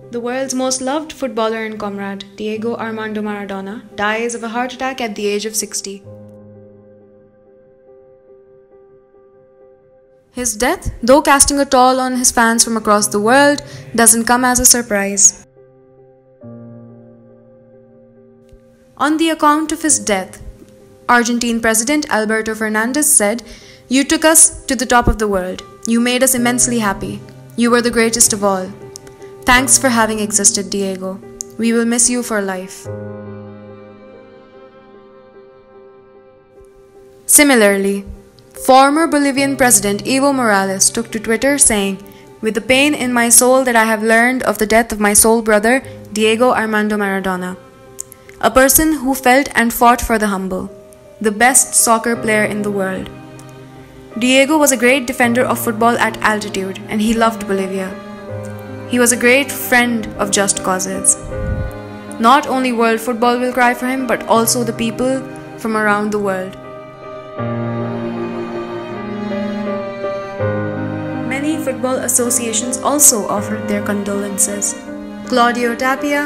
The world's most loved footballer and comrade, Diego Armando Maradona, dies of a heart attack at the age of 60. His death, though casting a toll on his fans from across the world, doesn't come as a surprise. On the account of his death, Argentine President Alberto Fernandez said, "You took us to the top of the world. You made us immensely happy. You were the greatest of all. Thanks for having existed, Diego. We will miss you for life." Similarly, former Bolivian President Evo Morales took to Twitter saying, "With the pain in my soul that I have learned of the death of my soul brother, Diego Armando Maradona, a person who felt and fought for the humble, the best soccer player in the world. Diego was a great defender of football at altitude, and he loved Bolivia. He was a great friend of just causes. Not only world football will cry for him, but also the people from around the world." Many football associations also offered their condolences. Claudio Tapia,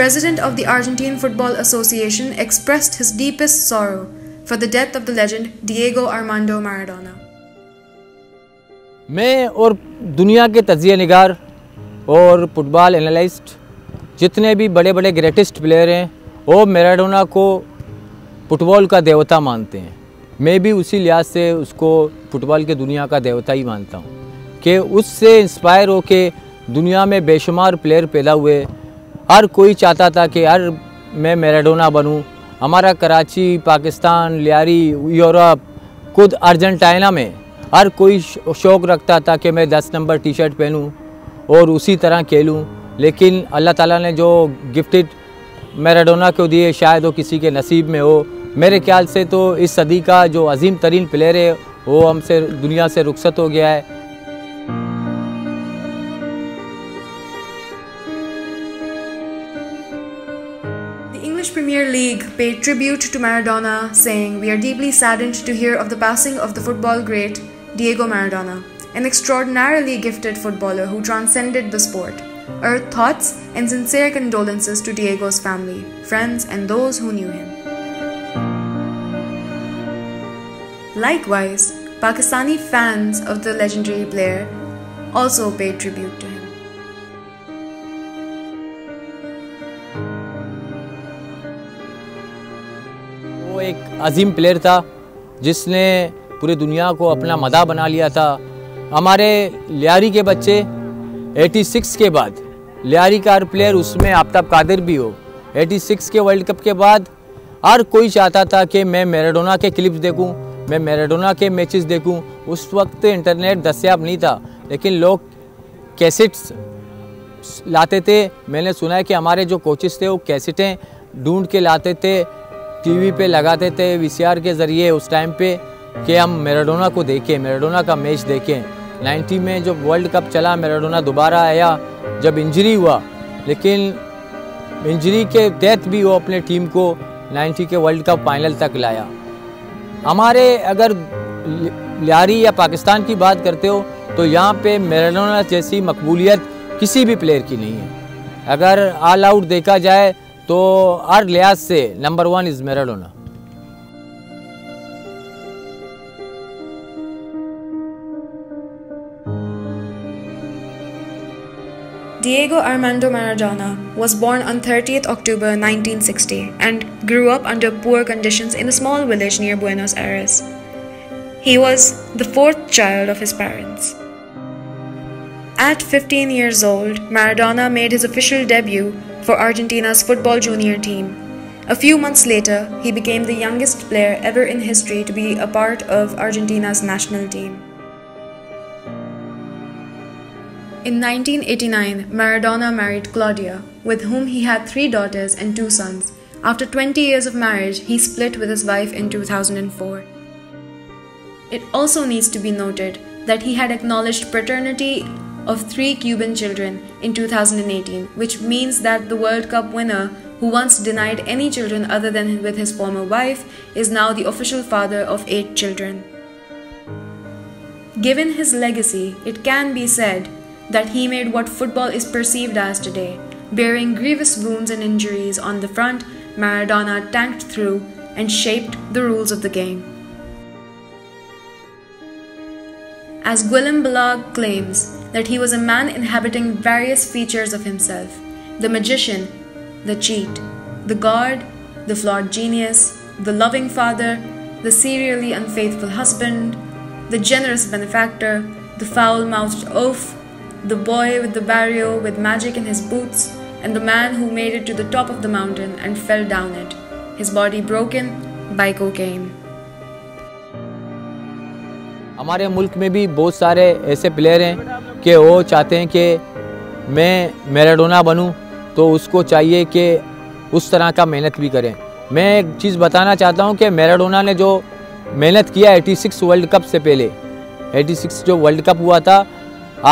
president of the Argentine Football Association, expressed his deepest sorrow for the death of the legend Diego Armando Maradona. मैं और दुनिया के तजिया निगार और football analyst जितने भी बड़े बड़े ग्रेटेस्ट प्लेयर हैं वो मैराडोना को फुटबॉल का देवता मानते हैं। मैं भी उसी लिहाज से उसको फुटबॉल के दुनिया का देवता ही मानता हूँ कि उससे इंस्पायर होके दुनिया में बेशुमार प्लेयर पैदा हुए। हर कोई चाहता था कि यार मैं मैराडोना बनूँ। हमारा कराची, पाकिस्तान, लियारी, यूरोप, खुद अर्जेंटीना में हर कोई शौक़ रखता था कि मैं 10 नंबर टी शर्ट पहनूँ और उसी तरह खेलूँ। लेकिन अल्लाह ताला ने जो गिफ्टेड मैराडोना को दिए शायद वो किसी के नसीब में हो। मेरे ख्याल से तो इस सदी का जो अजीम तरीन प्लेयर है वो हमसे दुनिया से रुखसत हो गया है। The English Premier League paid tribute to Maradona, saying, "We are deeply saddened to hear of the passing of the football great Diego Maradona, an extraordinarily gifted footballer who transcended the sport. Our thoughts and sincere condolences to Diego's family, friends, and those who knew him." Likewise, Pakistani fans of the legendary player also paid tribute to him. वो एक अजीम player था जिसने पूरी दुनिया को अपना मदा बना लिया था। हमारे लियारी के बच्चे 86 के बाद लियारी का हर प्लेयर उसमें आफ्ताब कादिर भी हो। 86 के वर्ल्ड कप के बाद हर कोई चाहता था कि मैं मैराडोना के क्लिप्स देखूं, मैं मैराडोना के मैचेस देखूं। उस वक्त इंटरनेट दस्तयाब नहीं था, लेकिन लोग कैसेट्स लाते थे। मैंने सुना है कि हमारे जो कोचेस थे वो कैसेटें ढूंढ के लाते थे, टीवी पे लगाते थे वीसीआर के ज़रिए उस टाइम पे कि हम मैराडोना को देखें, मैराडोना का मैच देखें। 90 में जब वर्ल्ड कप चला मैराडोना दोबारा आया जब इंजरी हुआ, लेकिन इंजरी के तहत भी वो अपने टीम को 90 के वर्ल्ड कप फाइनल तक लाया। हमारे अगर लियारी या पाकिस्तान की बात करते हो तो यहाँ पे मैराडोना जैसी मकबूलियत किसी भी प्लेयर की नहीं है। अगर ऑल आउट देखा जाए तो हर लिहाज से number 1 is Maradona. Diego Armando Maradona was born on 30th October 1960 and grew up under poor conditions in a small village near Buenos Aires. He was the 4th child of his parents. At 15 years old, Maradona made his official debut for Argentina's football junior team. A few months later, he became the youngest player ever in history to be a part of Argentina's national team. In 1989, Maradona married Claudia, with whom he had 3 daughters and 2 sons. After 20 years of marriage, he split with his wife in 2004. It also needs to be noted that he had acknowledged paternity of 3 Cuban children in 2018, which means that the World Cup winner, who once denied any children other than with his former wife, is now the official father of 8 children. Given his legacy, it can be said that he made what football is perceived as today. Bearing grievous wounds and injuries on the front, Maradona tanked through and shaped the rules of the game. As Guillem Balagh claims that he was a man inhabiting various features of himself: the magician, the cheat, the god, the flawed genius, the loving father, the serially unfaithful husband, the generous benefactor, the foul-mouthed oaf, the boy with the barrio with magic in his boots, and the man who made it to the top of the mountain and fell down it, his body broken by cocaine. हमारे मुल्क में भी बहुत सारे ऐसे player हैं कि वो चाहते हैं कि मैं मैराडोना बनूं, तो उसको चाहिए कि उस तरह का मेहनत भी करें। मैं एक चीज़ बताना चाहता हूं कि मैराडोना ने जो मेहनत किया 86 वर्ल्ड कप से पहले, 86 जो वर्ल्ड कप हुआ था,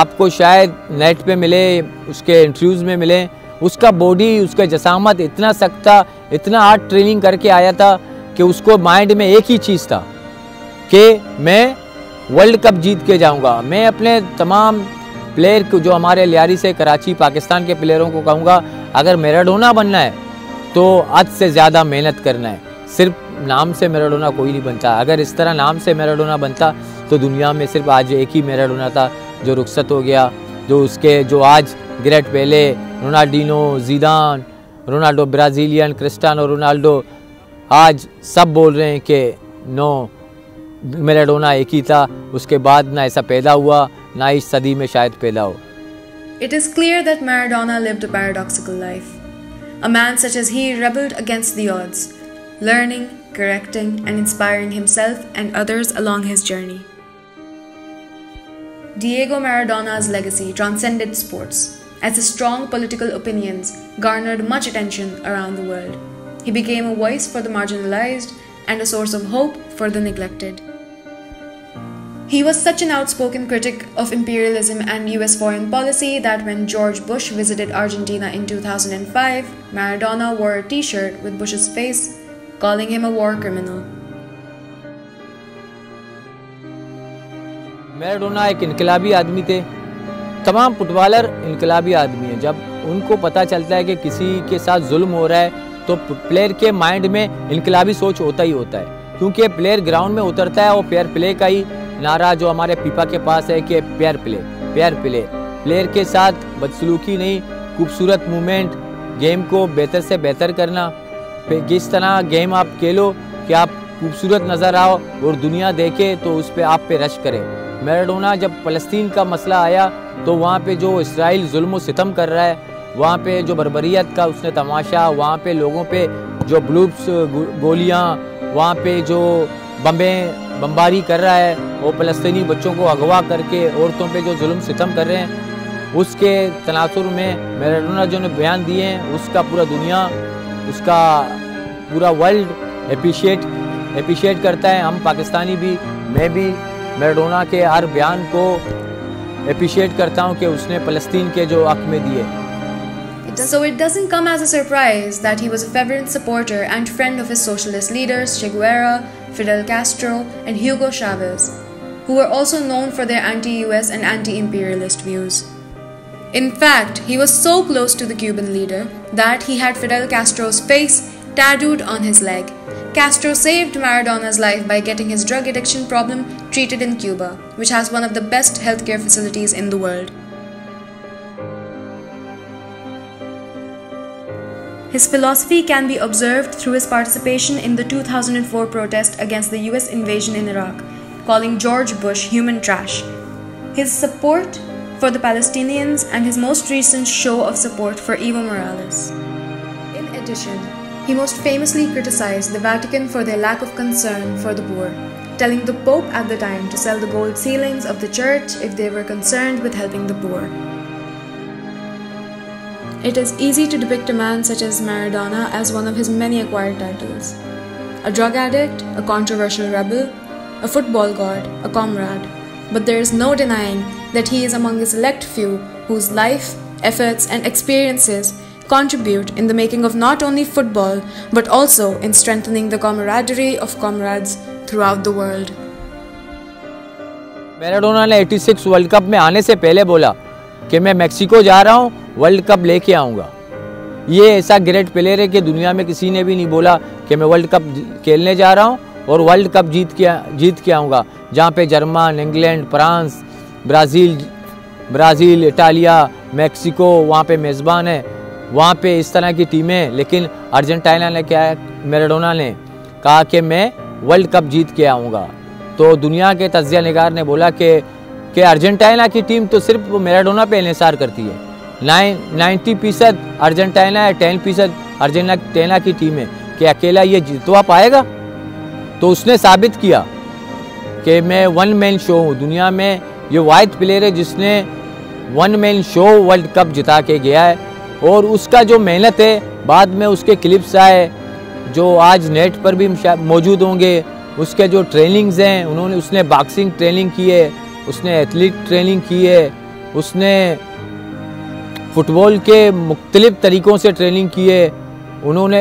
आपको शायद नेट पे मिले, उसके इंटरव्यूज़ में मिले, उसका बॉडी, उसका जसामत इतना सख्त था, इतना हार्ड ट्रेनिंग करके आया था कि उसको माइंड में एक ही चीज़ था कि मैं वर्ल्ड कप जीत के जाऊंगा। मैं अपने तमाम प्लेयर को, जो हमारे लियारी से कराची पाकिस्तान के प्लेयरों को कहूँगा, अगर मैराडोना बनना है तो हद से ज़्यादा मेहनत करना है। सिर्फ नाम से मैराडोना कोई नहीं बनता। अगर इस तरह नाम से मैराडोना बनता तो दुनिया में सिर्फ आज एक ही मैराडोना था जो रुखसत हो गया, जो आज great Pele, Ronaldinho, Zidane, Ronaldo Brazilian, Cristiano Ronaldo, आज सब बोल रहे हैं कि नो, मैराडोना एक ही था, उसके बाद ना ऐसा पैदा हुआ, ना इस सदी में शायद पैदा हो। It is clear that Maradona lived a paradoxical life. A man such as he rebelled against the odds, learning, correcting, and inspiring himself and others along his journey. Diego Maradona's legacy transcended sports, as his strong political opinions garnered much attention around the world. He became a voice for the marginalized and a source of hope for the neglected. He was such an outspoken critic of imperialism and US foreign policy that when George Bush visited Argentina in 2005, Maradona wore a t-shirt with Bush's face, calling him a war criminal. Maradona एक इनकलाबी आदमी थे। तमाम footballer इनकलाबी आदमी हैं। जब उनको पता चलता है कि किसी के साथ जुल्म हो रहा है तो प्लेयर के माइंड में इनकलाबी सोच होता ही होता है, क्योंकि प्लेयर ग्राउंड में उतरता है और फेयर प्ले का ही नारा जो हमारे फीफा के पास है कि फेयर प्ले, प्लेयर के साथ बदसलूकी नहीं, खूबसूरत मूवमेंट, गेम को बेहतर से बेहतर करना, जिस तरह गेम आप खेलो कि आप खूबसूरत नज़र आओ और दुनिया देखे तो उस पर आप पे रश करे। मैराडोना जब फ़लस्तीन का मसला आया तो वहाँ पे जो इसराइल जुल्म व सितम कर रहा है, वहाँ पे जो बर्बरियत का उसने तमाशा, वहाँ पे लोगों पे जो ब्लूप्स गोलियाँ, वहाँ पे जो बमबारी कर रहा है, वो फ़लस्तीनी बच्चों को अगवा करके औरतों पे जो जुल्म सितम कर रहे हैं, उसके तनासुर में मैराडोना जो ने बयान दिए हैं, उसका पूरा दुनिया, उसका पूरा वर्ल्ड एप्रिशिएट करता है। हम पाकिस्तानी भी, मैं भी मैराडोना के हर बयान को एप्रिशिएट करता हूँ कि उसने फ़लस्तीन के जो हक में दिए। So it doesn't come as a surprise that he was a fervent supporter and friend of his socialist leaders Che Guevara, Fidel Castro, and Hugo Chavez, who were also known for their anti-US and anti-imperialist views. In fact, he was so close to the Cuban leader that he had Fidel Castro's face tattooed on his leg. Castro saved Maradona's life by getting his drug addiction problem treated in Cuba, which has one of the best healthcare facilities in the world. His philosophy can be observed through his participation in the 2004 protest against the US invasion in Iraq, calling George Bush human trash, his support for the Palestinians, and his most recent show of support for Evo Morales. In addition, he most famously criticized the Vatican for their lack of concern for the poor, telling the Pope at the time to sell the gold ceilings of the church if they were concerned with helping the poor. It is easy to depict a man such as Maradona as one of his many acquired titles: a drug addict, a controversial rebel, a football god, a comrade. But there is no denying that he is among the select few whose life, efforts, and experiences contribute in the making of not only football but also in strengthening the camaraderie of comrades throughout the world. Maradona ने 86 world cup में आने से पहले बोला कि मैं Mexico जा रहा हूँ, वर्ल्ड कप लेके आऊँगा। ये ऐसा ग्रेट प्लेयर है कि दुनिया में किसी ने भी नहीं बोला कि मैं वर्ल्ड कप खेलने जा रहा हूँ और वर्ल्ड कप जीत के आऊँगा। जहाँ पे German, England, France, Brazil, Italia, Mexico वहाँ पे मेज़बान है, वहाँ पे इस तरह की टीमें। लेकिन अर्जेंटीना ने क्या है, मैराडोना ने कहा कि मैं वर्ल्ड कप जीत के आऊँगा। तो दुनिया के तज्ज़िया निगार ने बोला कि अर्जेंटीना की टीम तो सिर्फ मैराडोना पे इन्हिसार करती है। 90% अर्जेंटीना है, 10% अर्जेंटीना की टीम है कि अकेला ये जितवा पाएगा। तो उसने साबित किया कि मैं वन मैन शो हूँ। दुनिया में ये वाहिद प्लेयर है जिसने one man show world cup जिता के गया है। और उसका जो मेहनत है, बाद में उसके क्लिप्स आए जो आज नेट पर भी मौजूद होंगे। उसके जो ट्रेनिंग्स हैं, उसने बॉक्सिंग ट्रेनिंग की है, उसने एथलीट ट्रेनिंग की है, उसने फुटबॉल के मुख्तलिफ तरीक़ों से ट्रेनिंग की है,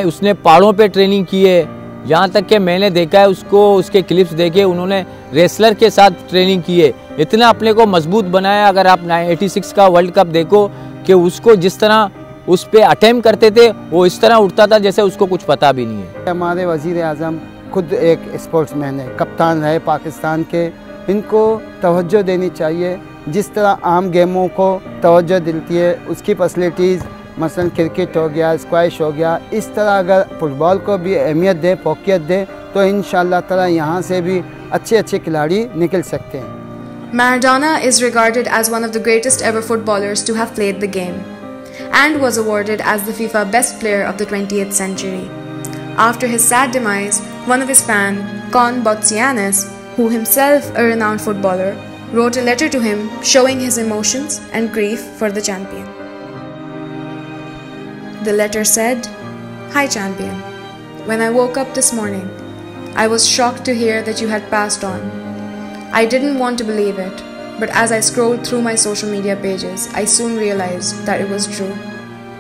उसने पहाड़ों पे ट्रेनिंग की है। यहाँ तक कि मैंने देखा है उसके क्लिप्स देखे, उन्होंने रेसलर के साथ ट्रेनिंग की है। इतना अपने को मजबूत बनाया। अगर आप 86 का वर्ल्ड कप देखो कि उसको जिस तरह उस पर अटेम्प्ट करते थे, वो इस तरह उठता था जैसे उसको कुछ पता भी नहीं है। हमारे वज़ीर आज़म खुद एक स्पोर्ट्समैन है, कप्तान रहे पाकिस्तान के। इनको तवज्जो देनी चाहिए, जिस तरह आम गेमों को तवज्जो दिलती है, उसकी फैसिलिटीज़ मसलन क्रिकेट हो गया, स्क्वैश हो गया, इस तरह अगर फुटबॉल को भी अहमियत दें, फोकियत दें, तो इंशाअल्लाह ताला यहाँ से भी अच्छे खिलाड़ी निकल सकते हैं। Maradona is regarded as one of the greatest ever footballers to have played the game and was awarded as the FIFA Best Player of the 20th century. After his sad demise, one of his fans, Con Botsianis, who himself a renowned footballer, wrote a letter to him showing his emotions and grief for the champion. The letter said, "Hi champion, when I woke up this morning, I was shocked to hear that you had passed on. I didn't want to believe it, but as I scrolled through my social media pages, I soon realized that it was true.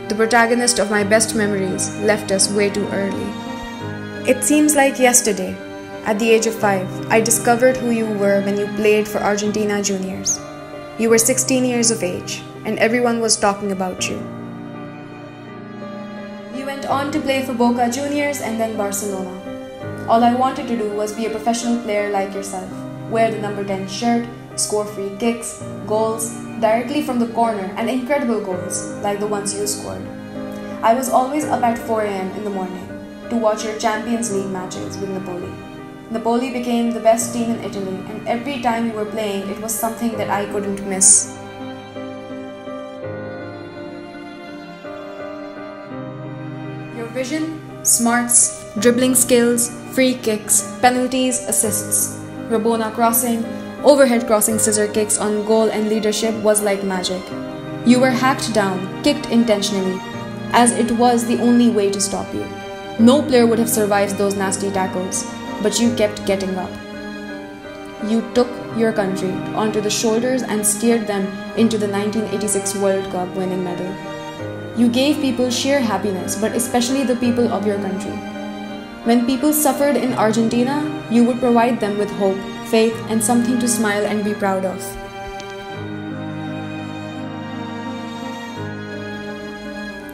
The protagonist of my best memories left us way too early." It seems like yesterday, at the age of 5, I discovered who you were when you played for Argentina Juniors. You were 16 years of age, and everyone was talking about you. You went on to play for Boca Juniors and then Barcelona. All I wanted to do was be a professional player like yourself. Wear the number 10 shirt, score free kicks, goals, directly from the corner, and incredible goals like the ones you scored. I was always up at 4 a.m. in the morning to watch your Champions League matches with Napoli. Napoli became the best team in Italy, and every time you were playing, it was something that I couldn't miss. Your vision, smarts, dribbling skills, free kicks, penalties, assists, Rabona crossing, overhead crossing scissor kicks on goal and leadership was like magic. You were hacked down, kicked intentionally, as it was the only way to stop you. No player would have survived those nasty tackles, but you kept getting up. You took your country onto the shoulders and steered them into the 1986 World Cup winning medal. You gave people sheer happiness, but especially the people of your country. When people suffered in Argentina, you would provide them with hope, faith, and something to smile and be proud of.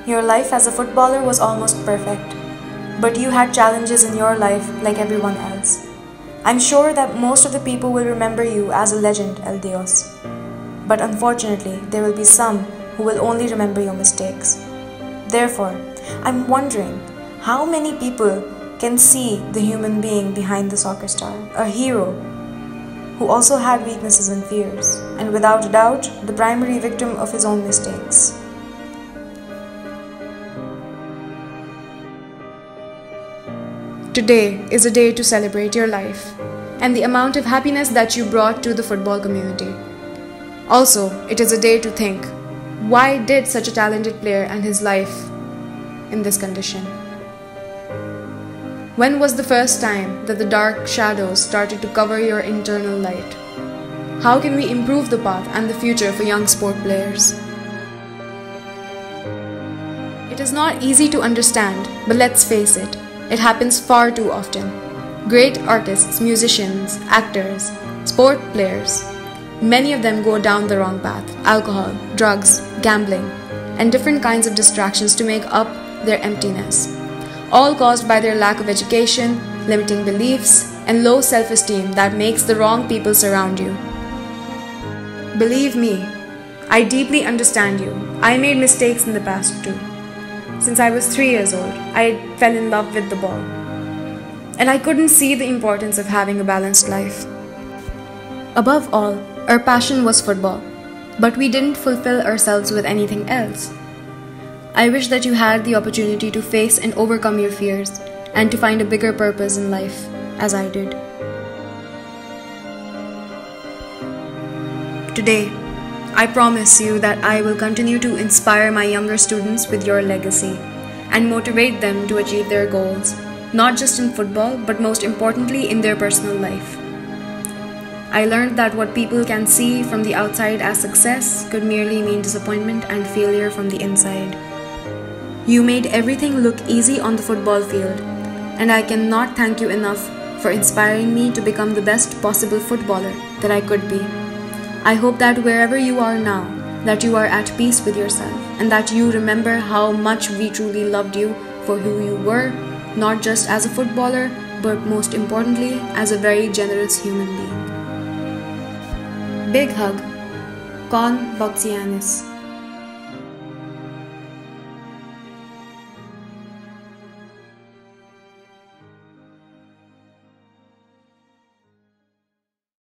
Your life as a footballer was almost perfect, but you had challenges in your life like everyone else. I'm sure that most of the people will remember you as a legend, El Dios. But unfortunately, there will be some who will only remember your mistakes. Therefore, I'm wondering how many people can see the human being behind the soccer star, a hero who also had weaknesses and fears, and without a doubt, the primary victim of his own mistakes. Today is a day to celebrate your life and the amount of happiness that you brought to the football community. Also, it is a day to think, why did such a talented player end his life in this condition? When was the first time that the dark shadows started to cover your internal light? How can we improve the path and the future for young sport players? It is not easy to understand, but let's face it, it happens far too often. Great artists, musicians, actors, sport players, Many of them go down the wrong path: alcohol, drugs, gambling, and different kinds of distractions to make up their emptiness, all caused by their lack of education, limiting beliefs, and low self-esteem that makes the wrong people surround you. Believe me, I deeply understand you. I made mistakes in the past too. Since I was 3 years old, I fell in love with the ball. And I couldn't see the importance of having a balanced life. Above all, our passion was football, but we didn't fulfill ourselves with anything else. I wish that you had the opportunity to face and overcome your fears and to find a bigger purpose in life, as I did. Today, I promise you that I will continue to inspire my younger students with your legacy and motivate them to achieve their goals, not just in football, but most importantly in their personal life. I learned that what people can see from the outside as success could merely mean disappointment and failure from the inside. You made everything look easy on the football field, and I cannot thank you enough for inspiring me to become the best possible footballer that I could be. I hope that wherever you are now, that you are at peace with yourself and that you remember how much we truly loved you for who you were, not just as a footballer, but most importantly, as a very generous human being. Big hug, Con Boxianis.